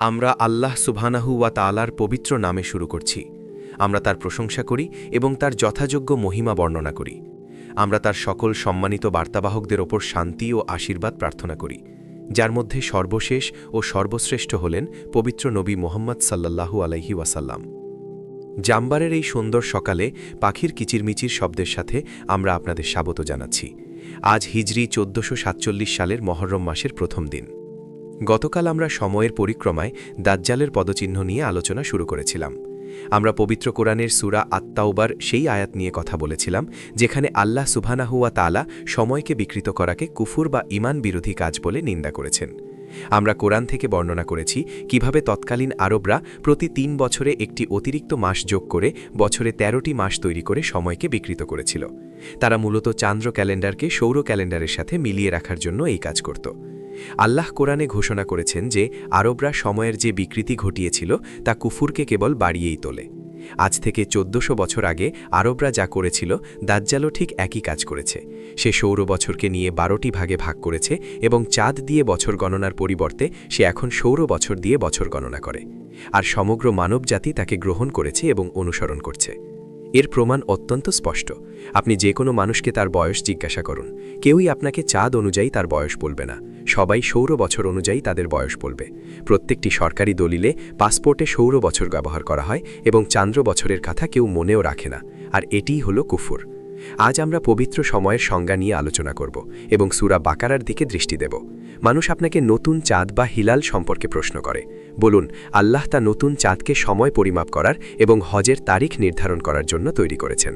আমরা আল্লাহ সুবহানাহু ওয়া তাআলার পবিত্র নামে শুরু করছি। আমরা তার প্রশংসা করি এবং তার যথাযোগ্য মহিমা বর্ণনা করি। আমরা তার সকল সম্মানিত বার্তাবাহকদের ওপর শান্তি ও আশীর্বাদ প্রার্থনা করি, যার মধ্যে সর্বশেষ ও সর্বশ্রেষ্ঠ হলেন পবিত্র নবী মুহাম্মদ সাল্লাল্লাহু আলাইহি ওয়াসাল্লাম। জাম্বারের এই সুন্দর সকালে পাখির কিচিরমিচির শব্দের সাথে আমরা আপনাদের স্বাগত জানাচ্ছি। আজ হিজরি ১৪৪৭ সালের মহররম মাসের প্রথম দিন। গতকাল আমরা সময়ের পরিক্রমায় দাজ্জালের পদচিহ্ন নিয়ে আলোচনা শুরু করেছিলাম। আমরা পবিত্র কোরআনের সূরা আত-তাওবার সেই আয়াত নিয়ে কথা বলেছিলাম, যেখানে আল্লাহ সুবহানাহু ওয়া তাআলা সময়কে বিকৃত করাকে কুফর বা ঈমান বিরোধী কাজ বলে নিন্দা করেছেন। আমরা কোরআন থেকে বর্ণনা করেছি কিভাবে তৎকালীন আরবরা প্রতি ৩ বছরে একটি অতিরিক্ত মাস যোগ করে বছরে ১৩টি মাস তৈরি করে সময়কে বিকৃত করেছিল। তারা মূলত চান্দ্র ক্যালেন্ডারকে সৌর ক্যালেন্ডারের সাথে মিলিয়ে রাখার জন্য এই কাজ করত। আল্লাহ কোরআনে ঘোষণা করেছেন যে আরবরা সময়ের যে বিকৃতি ঘটিয়েছিল তা কুফুরকে কেবল বাড়িয়েই তোলে। আজ থেকে ১৪০০ বছর আগে আরবরা যা করেছিল, দাজ্জালও ঠিক একই কাজ করেছে। সে সৌর বছরকে নিয়ে ১২টি ভাগে ভাগ করেছে এবং চাঁদ দিয়ে বছর গণনার পরিবর্তে সে এখন সৌর বছর দিয়ে বছর গণনা করে। আর সমগ্র মানবজাতি তাকে গ্রহণ করেছে এবং অনুসরণ করছে। এর প্রমাণ অত্যন্ত স্পষ্ট। আপনি যে কোনো মানুষকে তার বয়স জিজ্ঞাসা করুন, কেউই আপনাকে চাঁদ অনুযায়ী তার বয়স বলবে না, সবাই সৌর বছর অনুযায়ী তাদের বয়স বলবে। প্রত্যেকটি সরকারি দলিলে পাসপোর্টে সৌর বছর ব্যবহার করা হয় এবং চান্দ্র বছরের কথা কেউ মনেও রাখে না। আর এটিই হলো কুফর। আজ আমরা পবিত্র সময়ের সংজ্ঞা নিয়ে আলোচনা করব এবং সূরা বাকারার দিকে দৃষ্টি দেব। মানুষ আপনাকে নতুন চাঁদ বা হিলাল সম্পর্কে প্রশ্ন করে। বলুন, আল্লাহ তা নতুন চাঁদকে সময় পরিমাপ করার এবং হজের তারিখ নির্ধারণ করার জন্য তৈরি করেছেন।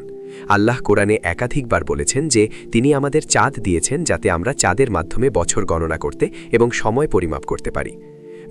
আল্লাহ কোরআনে একাধিকবার বলেছেন যে তিনি আমাদের চাঁদ দিয়েছেন যাতে আমরা চাঁদের মাধ্যমে বছর গণনা করতে এবং সময় পরিমাপ করতে পারি।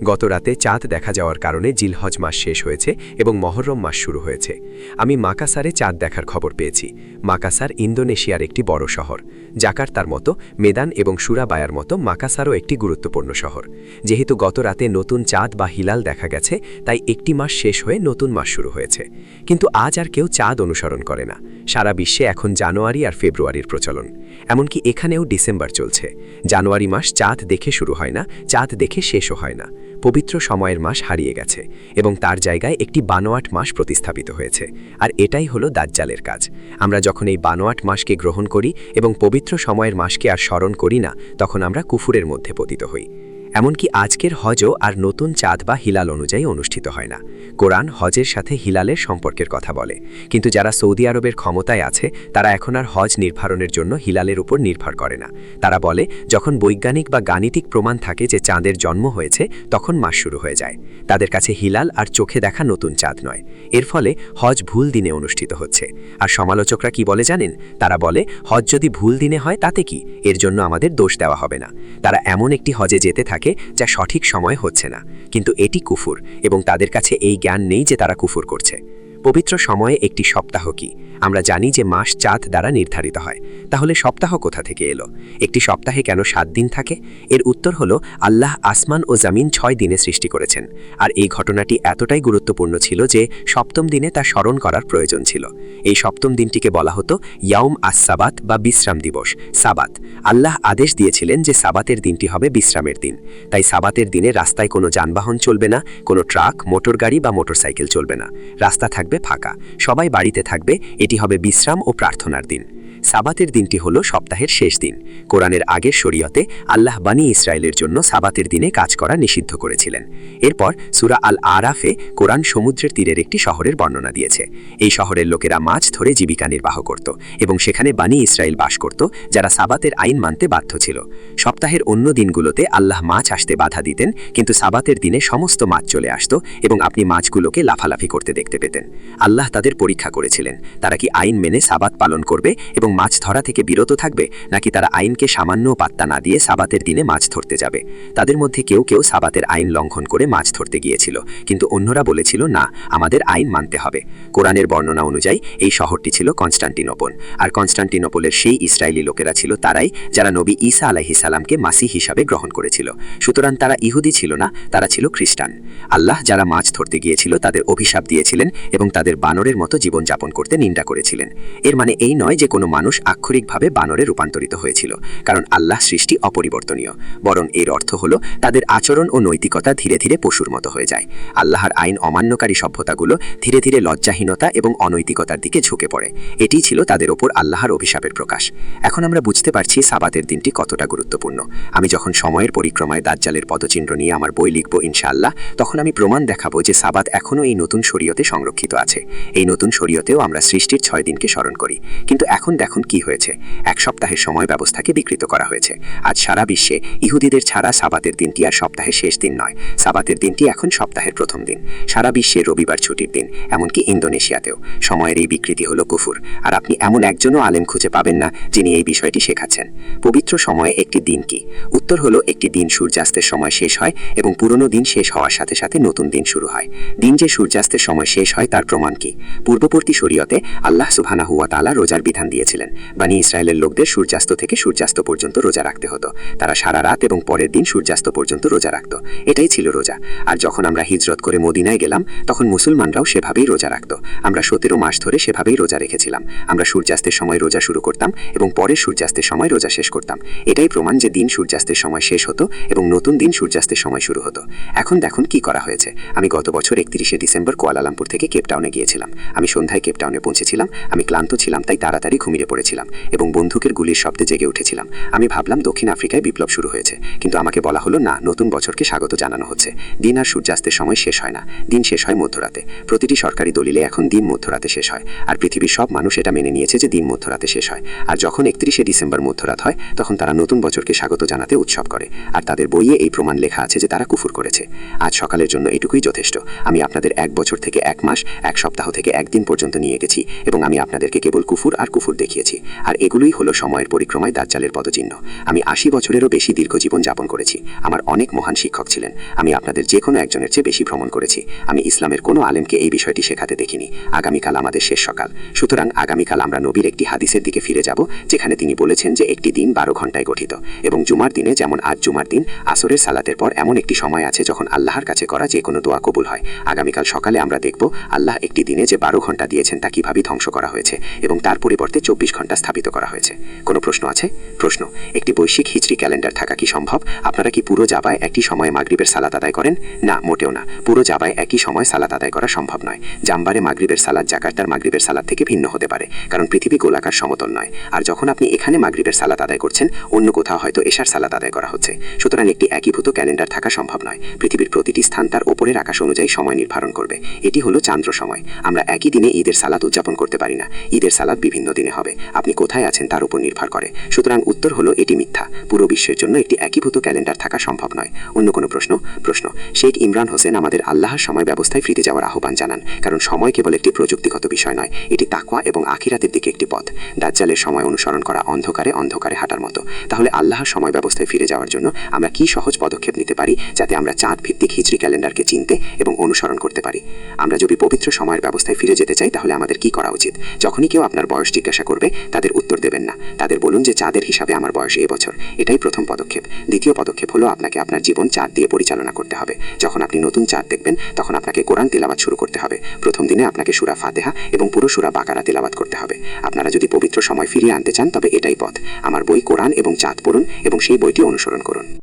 গত রাতে চাঁদ দেখা যাওয়ার কারণে জিলহজ মাস শেষ হয়েছে এবং মহররম মাস শুরু হয়েছে। আমি মাকাসারে চাঁদ দেখার খবর পেয়েছি। মাকাসার ইন্দোনেশিয়ার একটি বড় শহর। জাকার্তার মতো মেদান এবং সুরাবায়ার মতো মাকাসারও একটি গুরুত্বপূর্ণ শহর। যেহেতু গত রাতে নতুন চাঁদ বা হিলাল দেখা গেছে, তাই একটি মাস শেষ হয়ে নতুন মাস শুরু হয়েছে। কিন্তু আজ আর কেউ চাঁদ অনুসরণ করে না। সারা বিশ্বে এখন জানুয়ারি আর ফেব্রুয়ারির প্রচলন। এমনকি এখানেও ডিসেম্বর চলছে। জানুয়ারি মাস চাঁদ দেখে শুরু হয় না, চাঁদ দেখে শেষও হয় না। পবিত্র সময়ের মাস হারিয়ে গেছে এবং তার জায়গায় একটি বানোয়াট মাস প্রতিস্থাপিত হয়েছে। আর এটাই হলো দাজ্জালের কাজ। আমরা যখন এই বানোয়াট মাসকে গ্রহণ করি এবং পবিত্র সময়ের মাসকে আর স্মরণ করি না, তখন আমরা কুফুরের মধ্যে পতিত হই। এমনকি আজকের হজও আর নতুন চাঁদ বা হিলাল অনুযায়ী অনুষ্ঠিত হয় না। কোরআন হজের সাথে হিলালের সম্পর্কের কথা বলে, কিন্তু যারা সৌদি আরবের ক্ষমতায় আছে তারা এখন আর হজ নির্ধারণের জন্য হিলালের উপর নির্ভর করে না। তারা বলে, যখন বৈজ্ঞানিক বা গাণিতিক প্রমাণ থাকে যে চাঁদের জন্ম হয়েছে, তখন মাস শুরু হয়ে যায়। তাদের কাছে হিলাল আর চোখে দেখা নতুন চাঁদ নয়। এর ফলে হজ ভুল দিনে অনুষ্ঠিত হচ্ছে। আর সমালোচকরা কি বলে জানেন? তারা বলে, হজ যদি ভুল দিনে হয় তাতে কি, এর জন্য আমাদের দোষ দেওয়া হবে না। তারা এমন একটি হজে যেতে থাকে যা সঠিক সময় হচ্ছে না, কিন্তু এটি কুফর এবং তাদের কাছে এই জ্ঞান নেই যে তারা কুফর করছে। পবিত্র সময়ে একটি সপ্তাহ কি? আমরা জানি যে মাস চাঁদ দ্বারা নির্ধারিত হয়। তাহলে সপ্তাহ কোথা থেকে এলো? একটি সপ্তাহে কেন 7 দিন থাকে? এর উত্তর হলো, আল্লাহ আসমান ও জামিন 6 দিনে সৃষ্টি করেছেন। আর এই ঘটনাটি এতটাই গুরুত্বপূর্ণ ছিল যে সপ্তম দিনে তা স্মরণ করার প্রয়োজন ছিল। এই সপ্তম দিনটিকে বলা হতো ইয়াউম আস-সাবাত বা বিশ্রাম দিবস, সাবাত। আল্লাহ আদেশ দিয়েছিলেন যে সাবাতের দিনটি হবে বিশ্রামের দিন। তাই সাবাতের দিনে রাস্তায় কোনো যানবাহন চলবে না, কোনো ট্রাক, মোটর গাড়ি বা মোটরসাইকেল চলবে না। রাস্তা থাকবে ফাঁকা, সবাই বাড়িতে থাকবে। এটি হবে বিশ্রাম ও প্রার্থনার দিন। সাবাতের দিনটি হলো সপ্তাহের শেষ দিন। কোরআনের আগের শরীয়তে আল্লাহ বানি ইসরায়েলের জন্য সাবাতের দিনে কাজ করা নিষিদ্ধ করেছিলেন। এরপর সূরা আল আরাফে কোরআন সমুদ্রের তীরের একটি শহরের বর্ণনা দিয়েছে। এই শহরের লোকেরা মাছ ধরে জীবিকা নির্বাহ করত এবং সেখানে বানি ইসরায়েল বাস করত, যারা সাবাতের আইন মানতে বাধ্য ছিল। সপ্তাহের অন্য দিনগুলোতে আল্লাহ মাছ আসতে বাধা দিতেন, কিন্তু সাবাতের দিনে সমস্ত মাছ চলে আসত এবং আপনি মাছগুলোকে লাফালাফি করতে দেখতে পেতেন। আল্লাহ তাদের পরীক্ষা করেছিলেন, তারা কি আইন মেনে সাবাত পালন করবে এবং মাছ ধরা থেকে বিরত থাকবে, নাকি তারা আইনকে সামান্য পাত্তা না দিয়ে সাবাতের দিনে মাছ ধরতে যাবে। তাদের মধ্যে কেউ কেউ সাবাতের আইন লঙ্ঘন করে মাছ ধরতে গিয়েছিল, কিন্তু অন্যরা বলেছিল, না, আমাদের আইন মানতে হবে। কোরআনের বর্ণনা অনুযায়ী এই শহরটি ছিল কনস্টান্টিনোপল। আর কনস্টান্টিনোপলের সেই ইসরায়েলি লোকেরা ছিল তারাই যারা নবী ঈসা আলাইহিস সালামকে মাসিহ হিসাবে গ্রহণ করেছিল। সুতরাং তারা ইহুদি ছিল না, তারা ছিল খ্রিস্টান। আল্লাহ যারা মাছ ধরতে গিয়েছিল তাদের অভিশাপ দিয়েছিলেন এবং তাদের বানরের মতো জীবনযাপন করতে নিন্দা করেছিলেন। এর মানে এই নয় যে কোনো মানুষ আক্ষরিকভাবে বানরে রূপান্তরিত হয়েছিল, কারণ আল্লাহ সৃষ্টি অপরিবর্তনীয়। বরং এর অর্থ হলো তাদের আচরণ ও নৈতিকতা ধীরে ধীরে পশুর মতো হয়ে যায়। আল্লাহর আইন অমান্যকারী সভ্যতাগুলো ধীরে ধীরে লজ্জাহীনতা এবং অনৈতিকতার দিকে ঝুঁকে পড়ে। এটিই ছিল তাদের ওপর আল্লাহর অভিশাপের প্রকাশ। এখন আমরা বুঝতে পারছি সাবাতের দিনটি কতটা গুরুত্বপূর্ণ। আমি যখন সময়ের পরিক্রমায় দাজ্জালের পদচিহ্ন নিয়ে আমার বই লিখব ইনশাআল্লাহ, তখন আমি প্রমাণ দেখাবো যে সাবাত এখনও এই নতুন শরীয়তে সংরক্ষিত আছে। এই নতুন শরীয়তেও আমরা সৃষ্টির 6 দিনকে স্মরণ করি, কিন্তু এখন দেখুন কি হয়েছে। 1 সপ্তাহের সময় ব্যবস্থাকে বিকৃত করা হয়েছে। আজ সারা বিশ্বে ইহুদিদের ছাড়া সাবাতের দিনটি আর সপ্তাহের শেষ দিন নয়, সাবাতের দিনটি এখন সপ্তাহের প্রথম দিন। সারা বিশ্বে রবিবার ছুটির দিন, এমনকি ইন্দোনেশিয়াতেও। সময়ের এই বিকৃতি হলো কুফর, আর আপনি এমন একজনও আলেম খুঁজে পাবেন না যিনি এই বিষয়টি শেখাচ্ছেন। পবিত্র সময়ে একটি দিন কি? উত্তর হলো, একটি দিন সূর্যাস্তের সময় শেষ হয় এবং পুরনো দিন শেষ হওয়ার সাথে সাথে নতুন দিন শুরু হয়। দিন যে সূর্যাস্তের সময় শেষ হয় তার প্রমাণ কি? পূর্ববর্তী শরীয়তে আল্লাহ সুবহানাহু ওয়া তাআলা রোজার বিধান দিয়েছিলেন। বনী ইসরায়েলের লোকদের সূর্যাস্ত থেকে সূর্যাস্ত পর্যন্ত রোজা রাখতে হতো। তারা সারা রাত এবং পরের দিন সূর্যাস্ত পর্যন্ত রোজা রাখত। এটাই ছিল রোজা। আর যখন আমরা হিজরত করে মদিনায় গেলাম, তখন মুসলমানরাও সেভাবেই রোজা রাখত। আমরা 17 মাস ধরে সেভাবেই রোজা রেখেছিলাম। আমরা সূর্যাস্তের সময় রোজা শুরু করতাম এবং পরের সূর্যাস্তের সময় রোজা শেষ করতাম। এটাই প্রমাণ যে দিন সূর্যাস্তের সময় শেষ হতো এবং নতুন দিন সূর্যাস্তের সময় শুরু হতো। এখন দেখুন কি করা হয়েছে। আমি গত বছর 31শে ডিসেম্বর কুয়ালালামপুর থেকে কেপটাউনে গিয়েছিলাম। আমি সন্ধ্যায় কেপটাউনে পৌঁছেছিলাম। আমি ক্লান্ত ছিলাম, তাই তাড়াতাড়ি ঘুমিয়ে পড়েছিলাম এবং বন্দুকের গুলির শব্দে জেগে উঠেছিলাম। আমি ভাবলাম দক্ষিণ আফ্রিকায় বিপ্লব শুরু হয়েছে, কিন্তু আমাকে বলা হলো না, নতুন বছরকে স্বাগত জানানো হচ্ছে। দিন আর সূর্যাস্তের সময় শেষ হয় না, দিন শেষ হয় মধ্যরাতে। প্রতিটি সরকারি দলিলে এখন দিন মধ্যরাতে শেষ হয়, আর পৃথিবীর সব মানুষ এটা মেনে নিয়েছে যে দিন মধ্যরাতে শেষ হয়। আর যখন 31শে ডিসেম্বর মধ্যরাত হয়, তখন তারা নতুন বছরকে স্বাগত জানাতে উৎসব করে। আর তাদের বইয়ে এই প্রমাণ লেখা আছে যে তারা কুফর করেছে। আজ সকালের জন্য এটুকুই যথেষ্ট। আমি আপনাদের 1 বছর থেকে 1 মাস, 1 সপ্তাহ থেকে 1 দিন পর্যন্ত নিয়ে গেছি এবং আমি আপনাদেরকে কেবল কুফর আর কুফর দেখিয়েছি। আর এগুলোই হলো সময়ের পরিক্রমায় দাজ্জালের পদচিহ্ন। আমি 80 বছরেরও বেশি দীর্ঘ জীবন যাপন করেছি। আমার অনেক মহান শিক্ষক ছিলেন। আমি আপনাদের যে কোনো একজনের চেয়ে বেশি ভ্রমণ করেছি। আমি ইসলামের কোনো আলেমকে এই বিষয়টি শেখাতে দেখিনি। আগামীকাল আমাদের শেষ সকাল, সুতরাং আগামীকাল আমরা নবীর একটি হাদিসের দিকে ফিরে যাব, যেখানে তিনি বলেছেন যে একটি দিন 12 ঘন্টায় গঠিত এবং জুমার দিনে যেমন আজ জুমার দিন, আসরের সালাতের পর এমন একটি সময় আছে যখন আল্লাহর কাছে করা যে কোনো দোয়া কবুল হয়। আগামীকাল সকালে আমরা দেখব আল্লাহ একটি দিনে যে 12 ঘন্টা দিয়েছেন তা কিভাবে ধ্বংস করা হয়েছে এবং তার পরিবর্তে 24 ঘন্টা স্থাপিত করা হয়েছে। কোনো প্রশ্ন আছে? প্রশ্ন: একটি বৈশ্বিক হিজরি ক্যালেন্ডার থাকা কি সম্ভব? আপনারা কি পুরো জাবায় একই সময়ে মাগরিবের সালাত আদায় করেন? না, মোটেও না। পুরো জাবায় একই সময় সালাত আদায় করা সম্ভব নয়। জাম্বারে মাগরিবের সালাত জাকার্তার মাগরিবের সালাত থেকে ভিন্ন হতে পারে, কারণ পৃথিবী গোলাকার সমতল নয়। আর যখন আপনি এখানে মাগরিবের সালাত আদায় করছেন, অন্য কোথাও হয়তো এশার সালাত আদায় করা হচ্ছে। সুতরাং একটি একীভূত ক্যালেন্ডার থাকা সম্ভব নয়। পৃথিবীর প্রতিটি স্থান তার ওপরের আকাশ অনুযায়ী সময় নির্ধারণ করবে। এটি হলো চান্দ্র সময়। আমরা একই দিনে ঈদের সালাত উদযাপন করতে পারি না। ঈদের সালাত বিভিন্ন দিনে হবে। আপনি কোথায় আছেন তার উপর নির্ভর করে। সুতরাং উত্তর হলো এটি মিথ্যা। পুরো বিশ্বের জন্য একটি একীভূত ক্যালেন্ডার থাকা সম্ভব নয়। অন্য কোনো প্রশ্ন? প্রশ্ন: শেখ ইমরান হোসেন আমাদের আল্লাহর সময় ব্যবস্থায় ফিরে যাওয়ার আহ্বান জানান, কারণ সময় কেবল একটি প্রযুক্তিগত বিষয় নয়, এটি তাকওয়া এবং আখিরাতের দিকে একটি পথ। দাজ্জালের সময় অনুসরণ করা অন্ধকারে অন্ধকারে হাঁটার মতো। তাহলে আল্লাহর সময় ব্যবস্থায় ফিরে যাওয়ার জন্য আমরা কি সহজ পদক্ষেপ নিতে পারি, যাতে আমরা চাঁদ ভিত্তিক হিজরি ক্যালেন্ডারকে চিনতে এবং অনুসরণ করতে পারি? আমরা যদি পবিত্র সময়ের ব্যবস্থায় ফিরে যেতে চাই, তাহলে আমাদের কি করা উচিত? যখনই কেউ আপনার বয়স জিজ্ঞাসা করবে, তাদের উত্তর দেবেন না। তাদের বলুন যে চাঁদের হিসাবে আমার বয়স এ বছর। এটাই প্রথম পদক্ষেপ। দ্বিতীয় পদক্ষেপ হলো আপনাকে আপনার জীবন চাঁদ দিয়ে পরিচালনা করতে হবে। যখন আপনি নতুন চাঁদ দেখবেন, তখন আপনাকে কোরআন তিলাওয়াত শুরু করতে হবে। প্রথম দিনে আপনাকে সূরা ফাতিহা এবং পুরো সূরা বাকারা তিলাওয়াত করতে হবে। আপনারা যদি পবিত্র সময় ফিরিয়ে আনতে চান, তবে এটাই পথ। আমার বই কোরআন এবং চাঁদ পড়ুন এবং সেই বইটি অনুসরণ করুন।